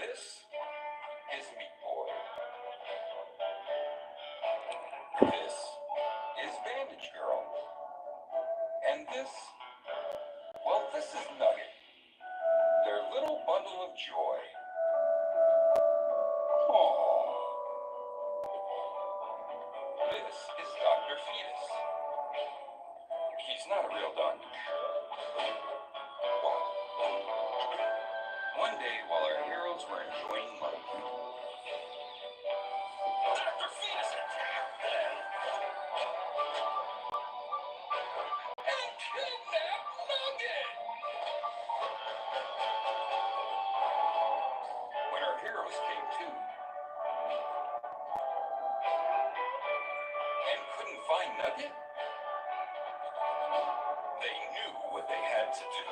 This is Meat Boy. This is Bandage Girl. And this, well, this is Nugget. Their little bundle of joy. Aww. This is Dr. Fetus. He's not a real doctor. One day, while our heroes were enjoying life, Dr. Fetus attacked them and kidnapped Nugget. When our heroes came to and couldn't find Nugget, they knew what they had to do.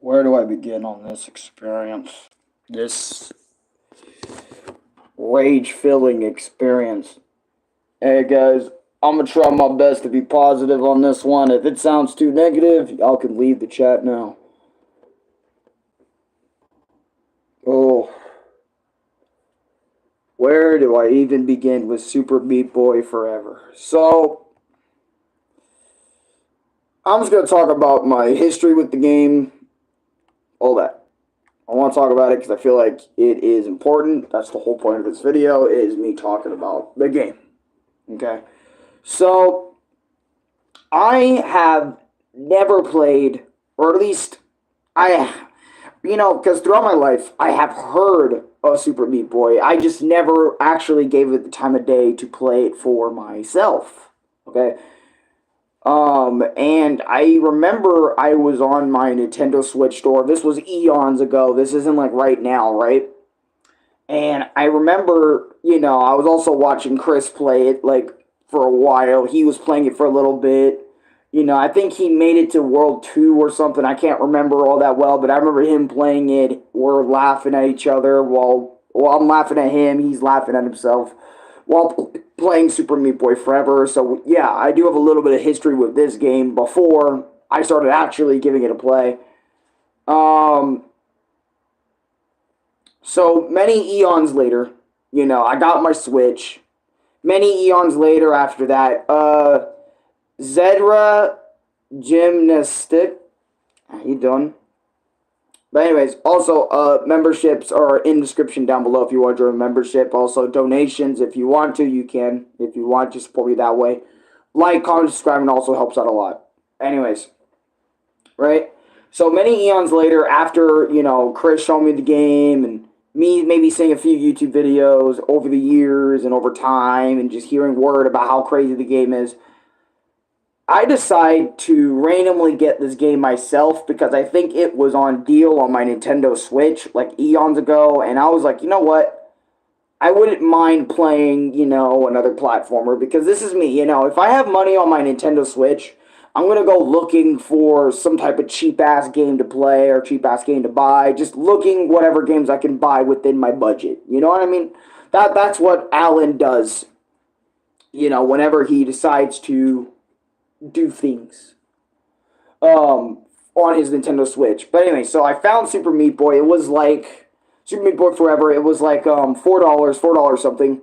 Where do I begin on this experience? This rage-filling experience. Hey guys, I'm gonna try my best to be positive on this one. If it sounds too negative, y'all can leave the chat now. Oh. Where do I even begin with Super Meat Boy Forever? So, I'm just gonna talk about my history with the game. All that. I want to talk about it because I feel like it is important. That's the whole point of this video, is me talking about the game. Okay? So, I have never played, or at least, because throughout my life, I have heard of Super Meat Boy. I just never actually gave it the time of day to play it for myself. Okay? And I remember I was on my Nintendo Switch store. This was eons ago. This isn't like right now, right? And I remember, I was also watching Chris play it, like, for a while. He was playing it for a little bit. I think he made it to World 2 or something. I can't remember all that well, but I remember him playing it. We're laughing at each other while I'm laughing at him. He's laughing at himself while playing Super Meat Boy Forever. So, yeah, I do have a little bit of history with this game before I started actually giving it a play. So, many eons later, I got my Switch. Many eons later after that, Zedra Gymnastic. How you doing? But anyways, also, memberships are in the description down below if you want to join a membership. Also, donations, if you want to, you can. If you want to support me that way. Like, comment, subscribe, and also helps out a lot. Anyways, right? So, many eons later, after, Chris showed me the game, and me maybe seeing a few YouTube videos over the years and over time, and just hearing word about how crazy the game is, I decide to randomly get this game myself because I think it was on deal on my Nintendo Switch like eons ago, and I was like, you know what? I wouldn't mind playing, another platformer because this is me, if I have money on my Nintendo Switch, I'm going to go looking for some type of cheap-ass game to play or cheap-ass game to buy, just looking whatever games I can buy within my budget. You know what I mean? That's what Alan does, whenever he decides to do things on his Nintendo Switch. But anyway, so I found Super Meat Boy. It was like Super Meat Boy Forever. It was like $4 something,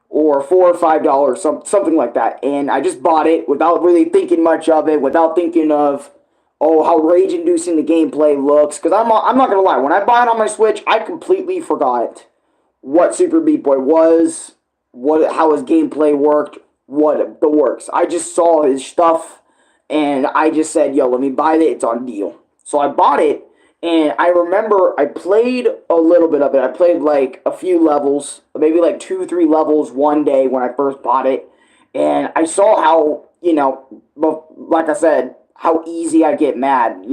or $4 or $5, something like that. And I just bought it without really thinking much of it, without thinking of how rage-inducing the gameplay looks. Because I'm not gonna lie, when I bought it on my Switch, I completely forgot what Super Meat Boy was, how his gameplay worked, what the works. I just saw his stuff, and I just said, yo, let me buy it. It's on deal. So I bought it, and I remember I played a little bit of it. I played like a few levels, maybe like 2-3 levels one day when I first bought it, and I saw how, like I said, how easy I get mad,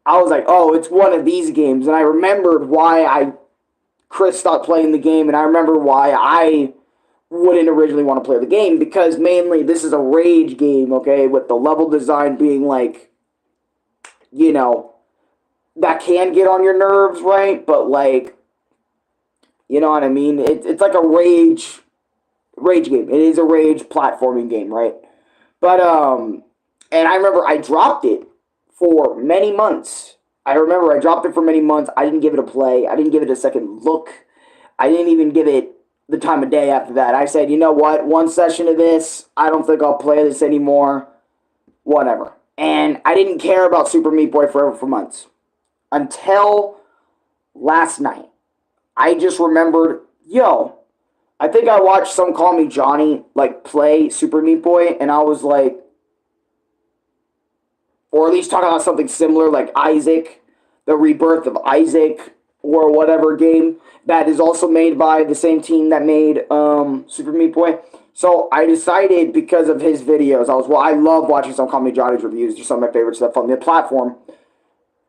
I was like, oh, it's one of these games, and I remembered why Chris stopped playing the game, and I remember why I wouldn't originally want to play the game, because mainly this is a rage game, okay, with the level design being like you know, that can get on your nerves, right? But like, you know what I mean? It's like a rage game. It is a rage platforming game, right? But and I remember I dropped it for many months. I remember I dropped it for many months. I didn't give it a play. I didn't give it a second look. I didn't even give it the time of day after that. I said, you know what? One session of this, I don't think I'll play this anymore. Whatever. And I didn't care about Super Meat Boy Forever for months. Until last night. I just remembered, yo, I think I watched some Call Me Johnny like play Super Meat Boy, and I was like, or at least talking about something similar like Isaac, the rebirth of Isaac, or whatever game that is also made by the same team that made Super Meat Boy. So I decided because of his videos, I love watching some Call Me Johnny's reviews. They're some of my favorite stuff on the platform.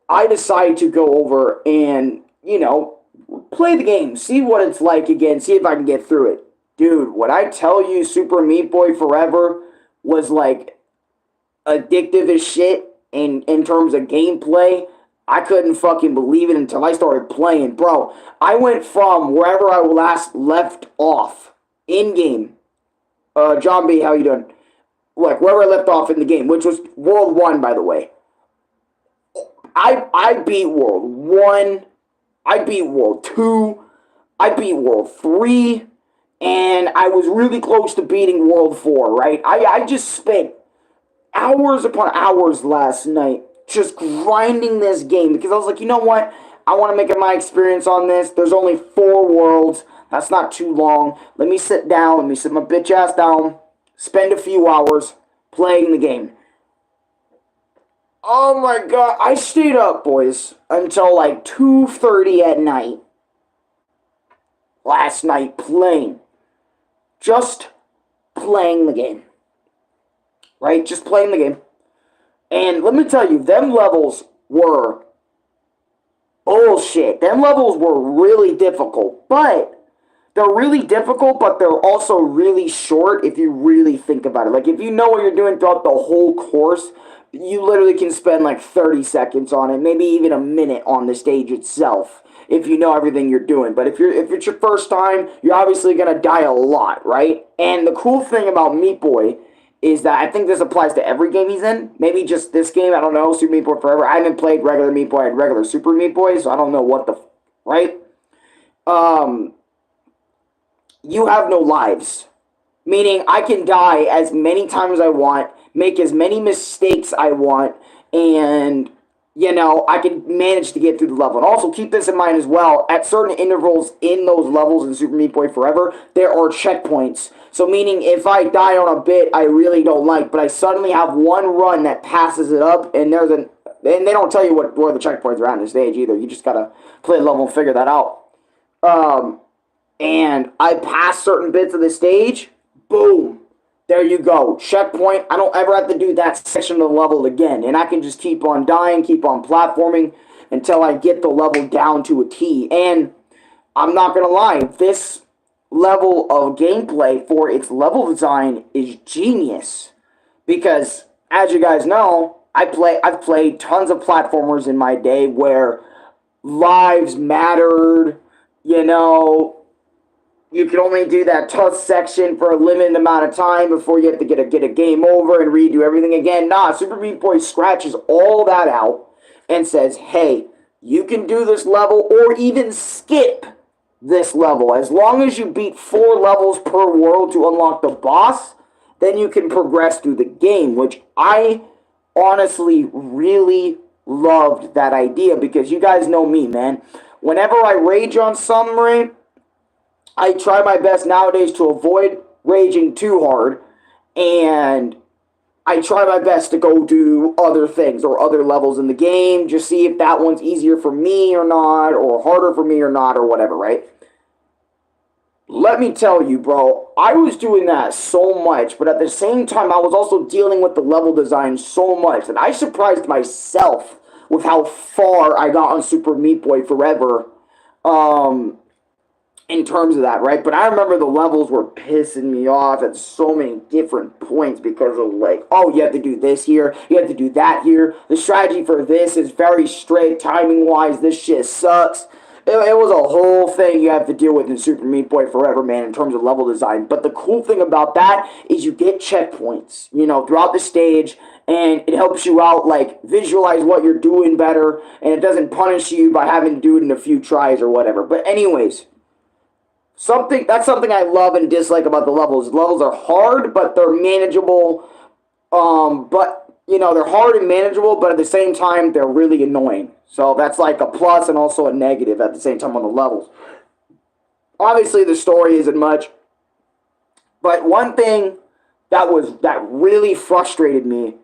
I decided to go over and, you know, play the game, see what it's like again, see if I can get through it. Dude, when I tell you Super Meat Boy Forever was like addictive as shit in terms of gameplay, I couldn't fucking believe it until I started playing. Bro, I went from wherever I last left off in-game. John B., how you doing? Like, wherever I left off in the game, which was World 1, by the way. I beat World 1, I beat World 2, I beat World 3, and I was really close to beating World 4, right? I just spent hours upon hours last night just grinding this game because I was like, you know what? I want to make it my experience on this. There's only 4 worlds. That's not too long. Let me sit down. Let me sit my bitch ass down. Spend a few hours playing the game. Oh my god. I stayed up, boys, until like 2:30 at night. Last night playing. Just playing the game. Right? Just playing the game. And let me tell you, them levels were bullshit. Them levels were really difficult. But they're really difficult, but they're also really short if you really think about it. Like, if you know what you're doing throughout the whole course, you literally can spend like 30 seconds on it, maybe even a minute on the stage itself, if you know everything you're doing. But if it's your first time, you're obviously going to die a lot, right? And the cool thing about Meat Boy is that I think this applies to every game he's in. Maybe just this game, I don't know, Super Meat Boy Forever. I haven't played regular Meat Boy and regular Super Meat Boy, so I don't know what the... right? You have no lives. Meaning I can die as many times as I want, make as many mistakes I want, and, you know, I can manage to get through the level. And also keep this in mind as well, at certain intervals in those levels in Super Meat Boy Forever, there are checkpoints. So meaning if I die on a bit I really don't like, but I suddenly have one run that passes it up, and and they don't tell you where the checkpoints are on the stage either. You just gotta play the level and figure that out. And I pass certain bits of the stage, boom, there you go, checkpoint. I don't ever have to do that section of the level again, and I can just keep on dying, keep on platforming until I get the level down to a T. And I'm not gonna lie, this level of gameplay for its level design is genius, because as you guys know, I've played tons of platformers in my day where lives mattered. You know, you can only do that tough section for a limited amount of time before you have to get a game over and redo everything again. Nah, Super Meat Boy scratches all that out and says, hey, you can do this level or even skip this level. As long as you beat 4 levels per world to unlock the boss, then you can progress through the game, which I honestly really loved that idea, because you guys know me, man. Whenever I rage on something, I try my best nowadays to avoid raging too hard, and I try my best to go do other things or other levels in the game, just see if that one's easier for me or not, or harder for me or not, or whatever, right? Let me tell you, bro, I was doing that so much, but at the same time, I was also dealing with the level design so much that I surprised myself with how far I got on Super Meat Boy Forever. in terms of that, right? But I remember the levels were pissing me off at so many different points because of like, oh, you have to do this here, you have to do that here. The strategy for this is very strict, timing wise. This shit sucks. It was a whole thing you have to deal with in Super Meat Boy Forever, man, in terms of level design. But the cool thing about that is you get checkpoints, you know, throughout the stage, and it helps you out, like, visualize what you're doing better, and it doesn't punish you by having to do it in a few tries or whatever. But anyways, that's something I love and dislike about the levels. Levels are hard, but they're manageable. But you know, they're hard and manageable, but at the same time, they're really annoying. So that's like a plus and also a negative at the same time on the levels. Obviously, the story isn't much, but one thing that really frustrated me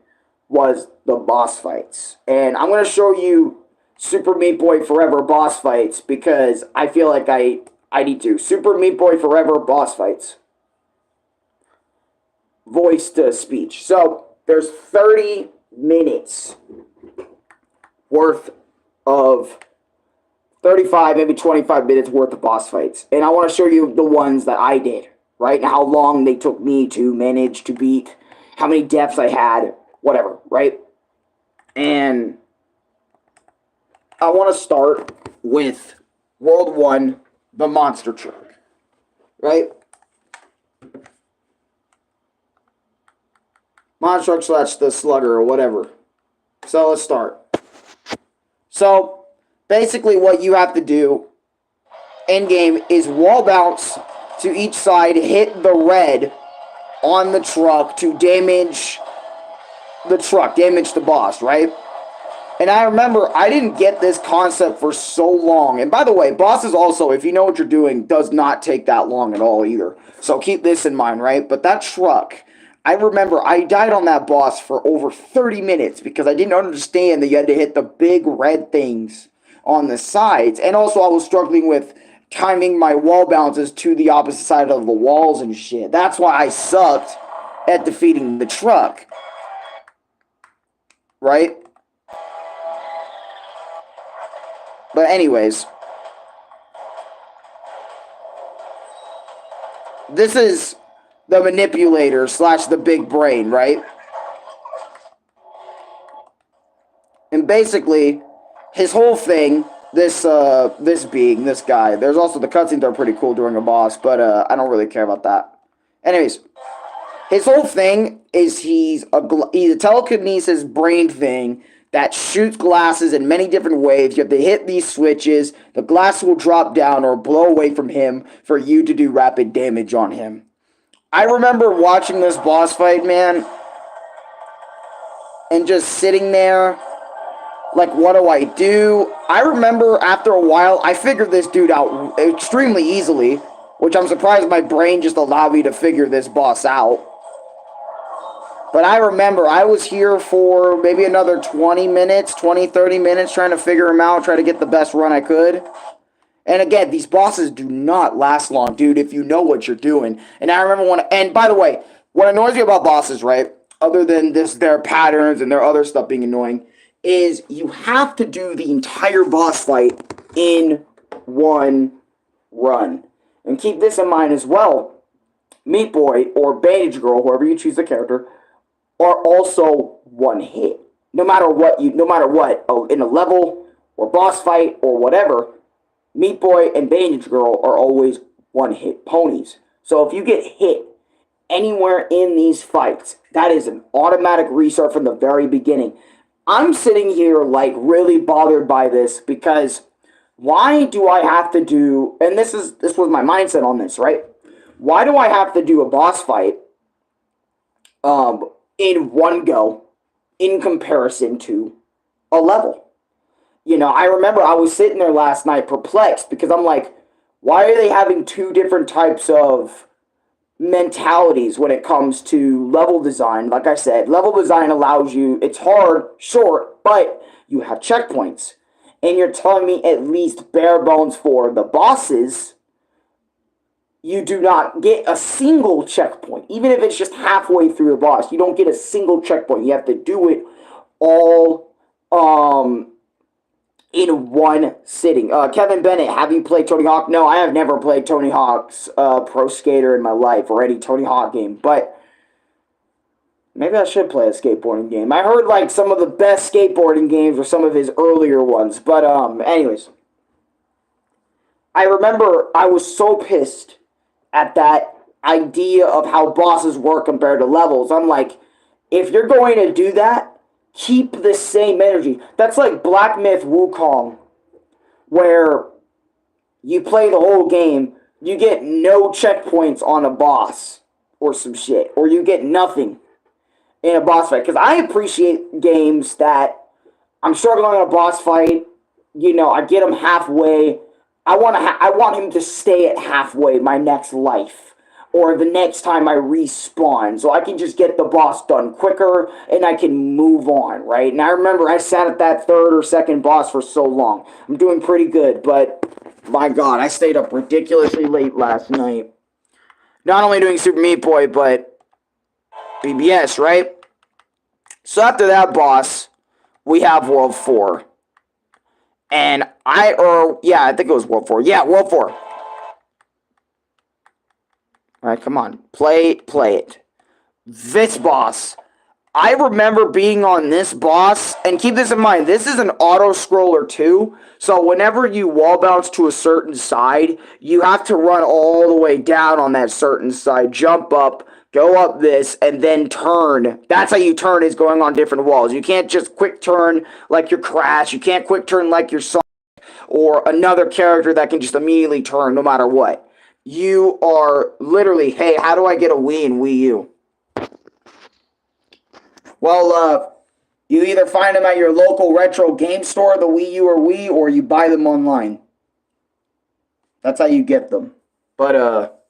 was the boss fights, and I'm gonna show you Super Meat Boy Forever boss fights because I feel like I need to. Super Meat Boy Forever boss fights. Voice to speech. So there's 30 minutes worth of 35, maybe 25 minutes worth of boss fights. And I want to show you the ones that I did, right? And how long they took me to manage to beat, how many deaths I had, whatever, right? And I want to start with World 1, the monster truck, right? Monster truck / the slugger or whatever. So let's start. So basically what you have to do in game is wall bounce to each side, hit the red on the truck to damage the truck, damage the boss, right? And I remember I didn't get this concept for so long. And by the way, bosses also, if you know what you're doing, does not take that long at all either. So keep this in mind, right? But that truck, I remember I died on that boss for over 30 minutes because I didn't understand that you had to hit the big red things on the sides. And also I was struggling with timing my wall bounces to the opposite side of the walls and shit. That's why I sucked at defeating the truck. Right? But anyways, this is the manipulator / the big brain, right? And basically, his whole thing, this guy, there's also the cutscenes are pretty cool during a boss, but I don't really care about that. Anyways, his whole thing is he's a telekinesis brain thing that shoots glasses in many different ways. You have to hit these switches, the glass will drop down or blow away from him for you to do rapid damage on him. I remember watching this boss fight, man, and just sitting there, like, what do I do? I remember after a while, I figured this dude out extremely easily, which I'm surprised my brain just allowed me to figure this boss out. But I remember I was here for maybe another 20 minutes, 20, 30 minutes trying to figure him out, try to get the best run I could. And again, these bosses do not last long, dude, if you know what you're doing. And I remember and by the way, what annoys me about bosses, right, other than their patterns and their other stuff being annoying, is you have to do the entire boss fight in one run. And keep this in mind as well. Meat Boy or Bandage Girl, whoever you choose the character, are also one hit. No matter what, in a level or boss fight or whatever, Meat Boy and Bandage Girl are always one hit ponies. So if you get hit anywhere in these fights, that is an automatic restart from the very beginning. I'm sitting here like really bothered by this because why do I have to do, and this was my mindset on this, right? Why do I have to do a boss fight in one go in comparison to a level? You know, I remember I was sitting there last night perplexed because I'm like, why are they having two different types of mentalities when it comes to level design? Like I said, level design allows you, it's hard, short, but you have checkpoints. And you're telling me at least bare bones for the bosses, you do not get a single checkpoint. Even if it's just halfway through the boss, you don't get a single checkpoint. You have to do it all, in one sitting. Kevin Bennett, have you played Tony Hawk? No, I have never played Tony Hawk's Pro Skater in my life or any Tony Hawk game, but maybe I should play a skateboarding game. I heard like some of the best skateboarding games were some of his earlier ones, but anyways, I remember I was so pissed at that idea of how bosses work compared to levels. I'm like, if you're going to do that, keep the same energy. That's like Black Myth Wukong, where you play the whole game, you get no checkpoints on a boss or some shit, or you get nothing in a boss fight. Because I appreciate games that I'm struggling in a boss fight, I get him halfway. I want him to stay at halfway my next life or the next time I respawn, so I can just get the boss done quicker and I can move on, right? And I remember I sat at that third or second boss for so long. I'm doing pretty good, but my God, I stayed up ridiculously late last night. Not only doing Super Meat Boy, but BBS, right? So after that boss, we have World 4. And I think it was World 4. Yeah, World 4. Alright, come on. Play it. This boss. I remember being on this boss, and keep this in mind, this is an auto-scroller too, so whenever you wall bounce to a certain side, you have to run all the way down on that certain side, jump up, go up this, and then turn. That's how you turn, is going on different walls. You can't just quick turn like your Crash, you can't quick turn like your Sonic, or another character that can just immediately turn no matter what. You are literally, hey, how do I get a Wii in Wii U? Well, you either find them at your local retro game store, the Wii U or Wii, or you buy them online. That's how you get them. But,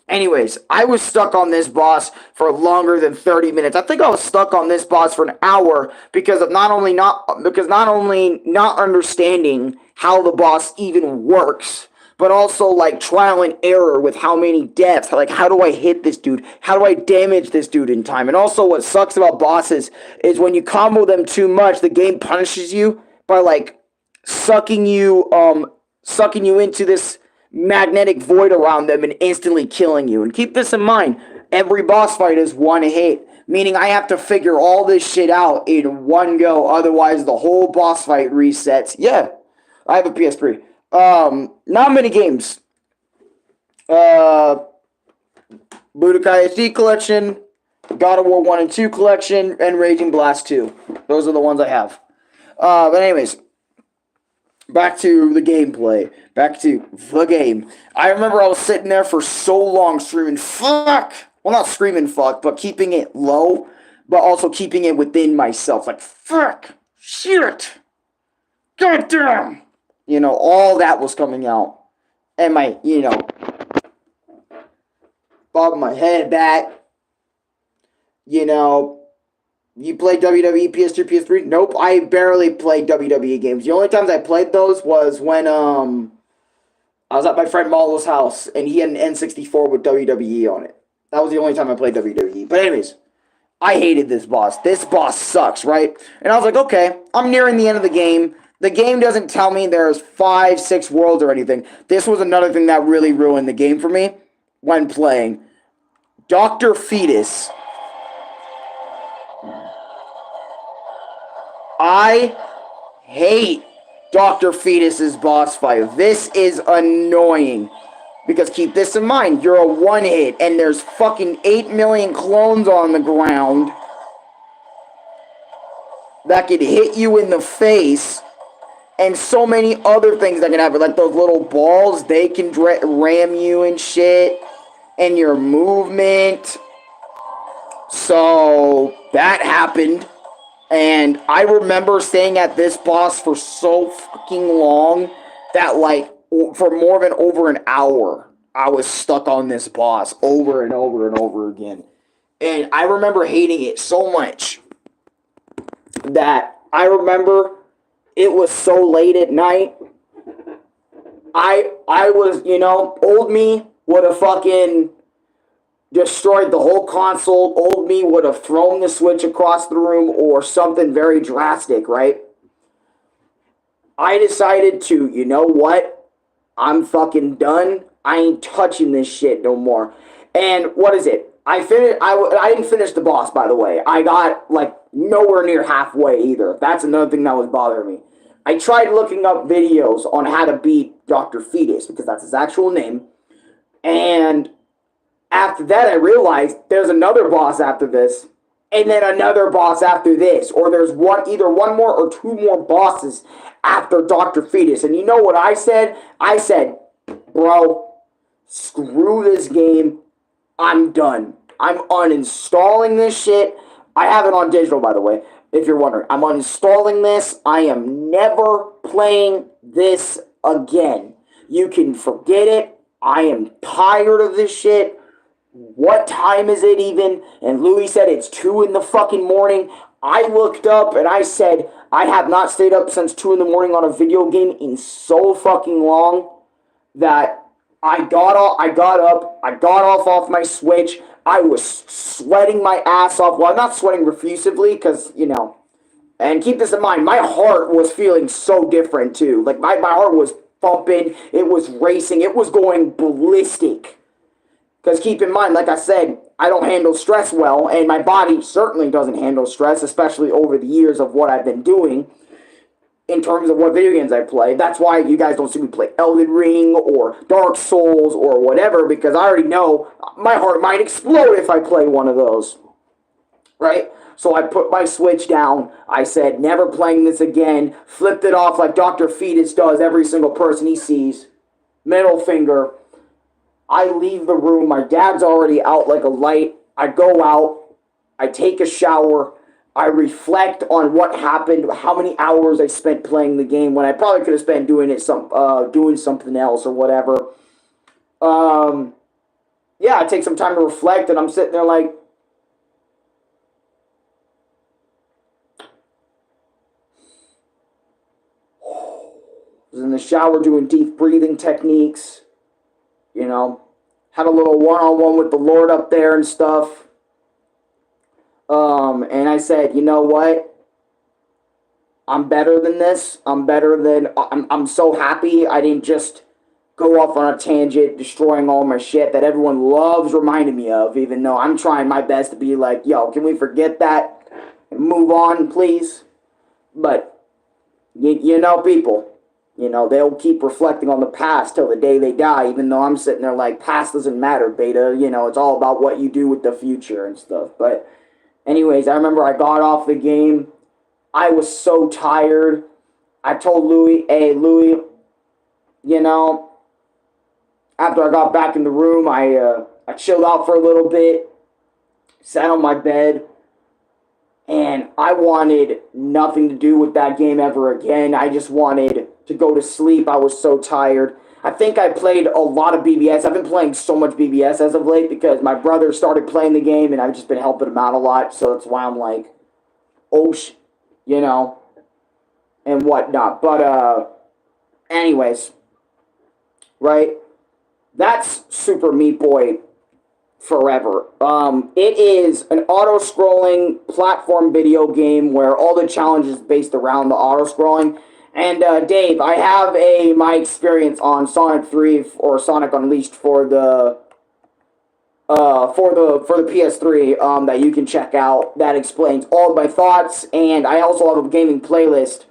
anyways, I was stuck on this boss for longer than 30 minutes. I think I was stuck on this boss for an hour because of not only not understanding how the boss even works, but also like trial and error with how many deaths. Like, how do I hit this dude? How do I damage this dude in time? And also, what sucks about bosses is when you combo them too much, the game punishes you by like sucking you into this magnetic void around them and instantly killing you. And keep this in mind, every boss fight is one hit, meaning I have to figure all this shit out in one go, otherwise the whole boss fight resets. Yeah, I have a PS3. Not many games. Budokai HD collection, God of War 1 and 2 collection, and Raging Blast 2. Those are the ones I have. But anyways, back to the gameplay. Back to the game. I remember I was sitting there for so long screaming, fuck! Well, not screaming fuck, but keeping it low, but also keeping it within myself. Like, fuck! Shit! Goddamn! All that was coming out. And my, bobbing my head back. You play WWE, PS2, PS3? Nope, I barely played WWE games. The only times I played those was when, I was at my friend Marlo's house, and he had an N64 with WWE on it. That was the only time I played WWE. But anyways, I hated this boss. This boss sucks, right? And I was like, okay, I'm nearing the end of the game. The game doesn't tell me there's 5, 6 worlds or anything. This was another thing that really ruined the game for me when playing. Dr. Fetus. I hate Dr. Fetus's boss fight. This is annoying. Because keep this in mind, you're a one-hit, and there's fucking 8 million clones on the ground that could hit you in the face. And so many other things that can happen. Like those little balls, they can ram you and shit. And your movement. So, that happened. And I remember staying at this boss for so fucking long that, like, for more than over an hour, I was stuck on this boss over and over and over again. And I remember hating it so much that I remember it was so late at night. I was, old me would have fucking destroyed the whole console. Old me would have thrown the Switch across the room or something very drastic, right? I decided to, you know what? I'm fucking done. I ain't touching this shit no more. And what is it? I finished. I didn't finish the boss, by the way. I got like nowhere near halfway either. That's another thing that was bothering me. I tried looking up videos on how to beat Dr. Fetus because that's his actual name. And after that, I realized there's another boss after this, and then another boss after this, or there's either one more or two more bosses after Dr. Fetus. And you know what I said? I said, bro, screw this game. I'm done. I'm uninstalling this shit. I have it on digital, by the way, if you're wondering. I'm uninstalling this. I am never playing this again. You can forget it. I am tired of this shit. What time is it even? And Louis said it's 2 in the fucking morning. I looked up and I said, I have not stayed up since 2 in the morning on a video game in so fucking long that I got up, I got off my Switch. I was sweating my ass off. Well, I'm not sweating profusely because, you know, and keep this in mind, my heart was feeling so different too. Like my heart was pumping, it was racing, it was going ballistic. Because keep in mind, like I said, I don't handle stress well, and my body certainly doesn't handle stress, especially over the years of what I've been doing in terms of what video games I play. That's why you guys don't see me play Elden Ring or Dark Souls or whatever, because I already know my heart might explode if I play one of those. Right? So I put my Switch down. I said, never playing this again. Flipped it off like Dr. Fetus does every single person he sees. Middle finger. I leave the room. My dad's already out like a light. I go out. I take a shower. I reflect on what happened, how many hours I spent playing the game when I probably could have spent doing something else or whatever. Yeah, I take some time to reflect, and I'm sitting there like, was in the shower doing deep breathing techniques, you know, had a little one-on-one with the Lord up there and stuff. And I said, you know what? I'm better than this. I'm so happy I didn't just go off on a tangent, destroying all my shit that everyone loves reminding me of, even though I'm trying my best to be like, yo, can we forget that and move on, please? But, you know, people, you know, they'll keep reflecting on the past till the day they die, even though I'm sitting there like, past doesn't matter, beta. You know, it's all about what you do with the future and stuff. But anyways, I remember I got off the game. I was so tired. I told Louis, hey, Louis, you know, after I got back in the room, I chilled out for a little bit, sat on my bed, and I wanted nothing to do with that game ever again. I just wanted to go to sleep. I was so tired. I think I played a lot of BBS. I've been playing so much BBS as of late because my brother started playing the game and I've just been helping him out a lot. So that's why I'm like, oh, you know, and whatnot. But, anyways, right? That's Super Meat Boy Forever. It is an auto-scrolling platform video game where all the challenges based around the auto-scrolling. And Dave, I have my experience on Sonic 3 or Sonic Unleashed for the PS3 that you can check out. That explains all of my thoughts, and I also have a gaming playlist.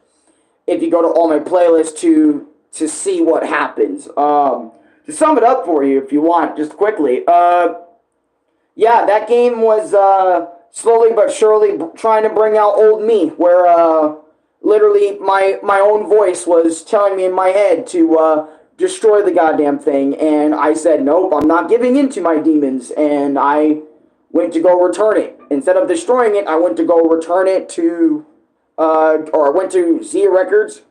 If you go to all my playlists to see what happens. To sum it up for you, if you want, just quickly. Yeah, that game was slowly but surely trying to bring out old me, where literally my own voice was telling me in my head to destroy the goddamn thing, and I said, nope, I'm not giving in to my demons, and I went to go return it. Instead of destroying it, I went to go return it to, or I went to Zia Records,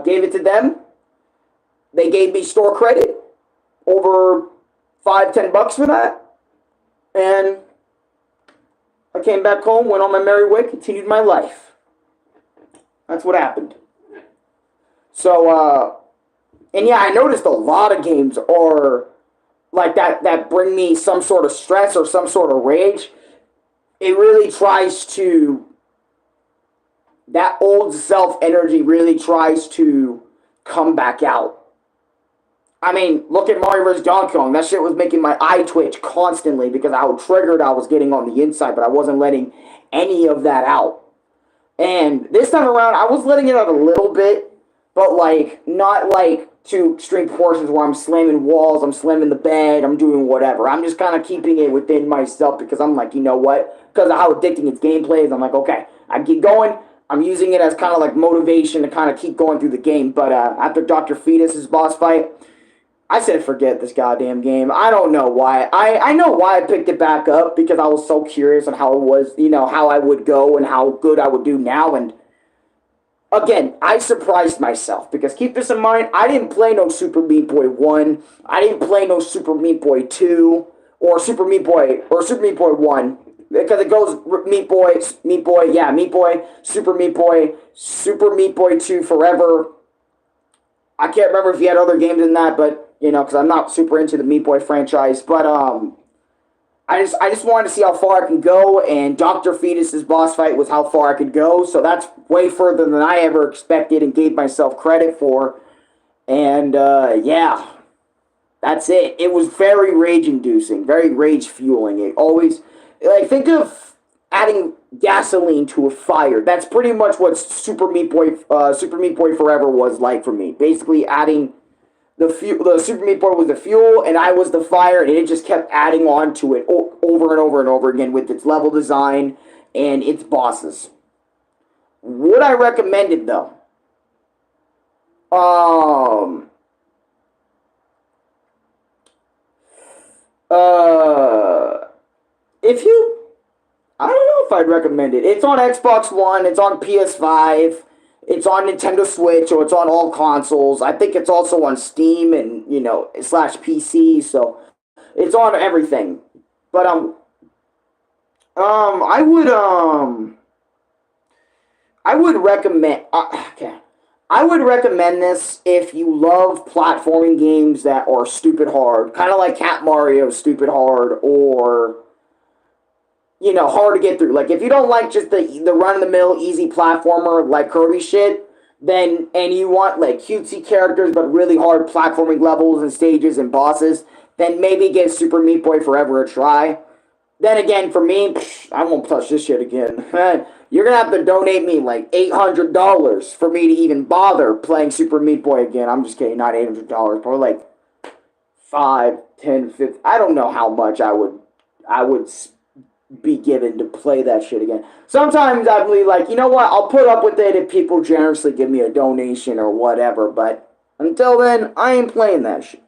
gave it to them. They gave me store credit, over $5-10 for that. And I came back home, went on my merry way, continued my life. That's what happened. So, and yeah, I noticed a lot of games are like that bring me some sort of stress or some sort of rage. It really tries to that old self energy really tries to come back out. I mean, look at Mario vs. Donkey Kong. That shit was making my eye twitch constantly because how triggered I was getting on the inside, but I wasn't letting any of that out. And this time around, I was letting it out a little bit, but like not like to extreme portions where I'm slamming walls, I'm slamming the bed, I'm doing whatever. I'm just kind of keeping it within myself because I'm like, you know what? Because of how addicting its gameplay is, I'm like, okay, I keep going. I'm using it as kind of like motivation to kind of keep going through the game. But after Dr. Fetus's boss fight, I said forget this goddamn game. I don't know why. I know why I picked it back up because I was so curious on how it was, you know, how I would go and how good I would do now. And again, I surprised myself because keep this in mind, I didn't play no Super Meat Boy 1. I didn't play no Super Meat Boy 2 or Super Meat Boy 1 because it goes Meat Boy, Super Meat Boy 2 Forever. I can't remember if he had other games in that, but you know, because I'm not super into the Meat Boy franchise, but I just wanted to see how far I can go, and Dr. Fetus's boss fight was how far I could go, so that's way further than I ever expected and gave myself credit for, and yeah, that's it. It was very rage-inducing, very rage-fueling. It always, like, think of adding gasoline to a fire. That's pretty much what Super Meat Boy Forever was like for me. Basically, adding the Super Meat Boy was the fuel, and I was the fire, and it just kept adding on to it over and over and over again with its level design and its bosses. Would I recommend it though? If you, I don't know if I'd recommend it. It's on Xbox One, it's on PS5, it's on Nintendo Switch, or it's on all consoles. I think it's also on Steam and, you know, slash PC, so it's on everything. But I would recommend. Okay, I would recommend this if you love platforming games that are stupid hard, kind of like Cat Mario, stupid hard, or you know, hard to get through. Like if you don't like just the run of the mill easy platformer like Kirby shit, then and you want like cutesy characters but really hard platforming levels and stages and bosses, then maybe give Super Meat Boy Forever a try. Then again, for me, I won't touch this shit again. You're gonna have to donate me like $800 for me to even bother playing Super Meat Boy again. I'm just kidding, not $800, probably like 5, 10, 50. I don't know how much I would be given to play that shit again. Sometimes I believe like, you know what, I'll put up with it if people generously give me a donation or whatever, but until then, I ain't playing that shit.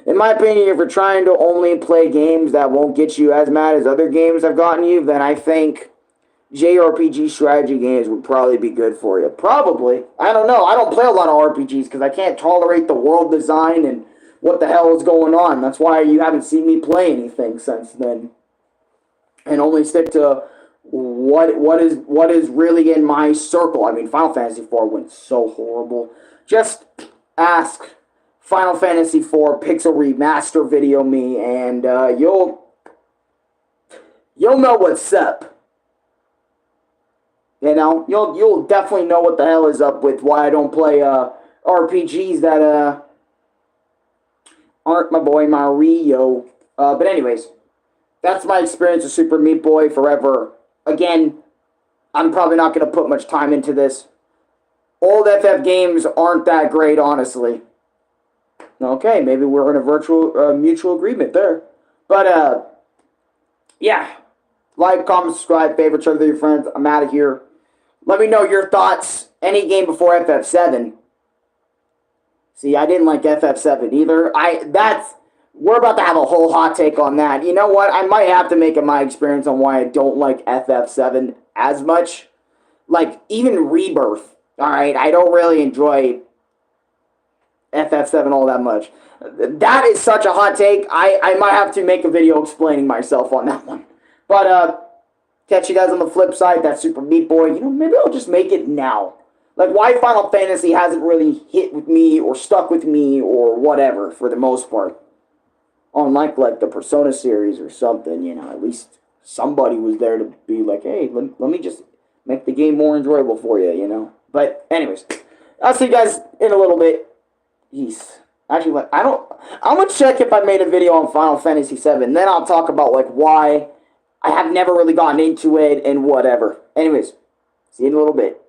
In my opinion, if you're trying to only play games that won't get you as mad as other games have gotten you, then I think JRPG strategy games would probably be good for you. Probably. I don't know. I don't play a lot of RPGs because I can't tolerate the world design and what the hell is going on. That's why you haven't seen me play anything since then. And only stick to what is really in my circle. I mean, Final Fantasy IV went so horrible. Just ask Final Fantasy IV Pixel Remaster video me, and you'll know what's up. You know, you'll definitely know what the hell is up with why I don't play RPGs that aren't my boy Mario. But anyways, that's my experience with Super Meat Boy Forever. Again, I'm probably not going to put much time into this. Old FF games aren't that great, honestly. Okay, maybe we're in a mutual agreement there. But, yeah. Like, comment, subscribe, favorite, share with your friends. I'm out of here. Let me know your thoughts. Any game before FF7. See, I didn't like FF7 either. We're about to have a whole hot take on that. You know what? I might have to make it my experience on why I don't like FF7 as much. Like, even Rebirth. Alright, I don't really enjoy FF7 all that much. That is such a hot take. I might have to make a video explaining myself on that one. But, catch you guys on the flip side. That's Super Meat Boy. You know, maybe I'll just make it now. Like, why Final Fantasy hasn't really hit with me or stuck with me or whatever, for the most part. Unlike, like, the Persona series or something, you know, at least somebody was there to be like, hey, let me just make the game more enjoyable for you, you know. But anyways, I'll see you guys in a little bit. Jeez. Actually, I don't. I'm gonna check if I made a video on Final Fantasy VII. Then I'll talk about like why I have never really gotten into it and whatever. Anyways, see you in a little bit.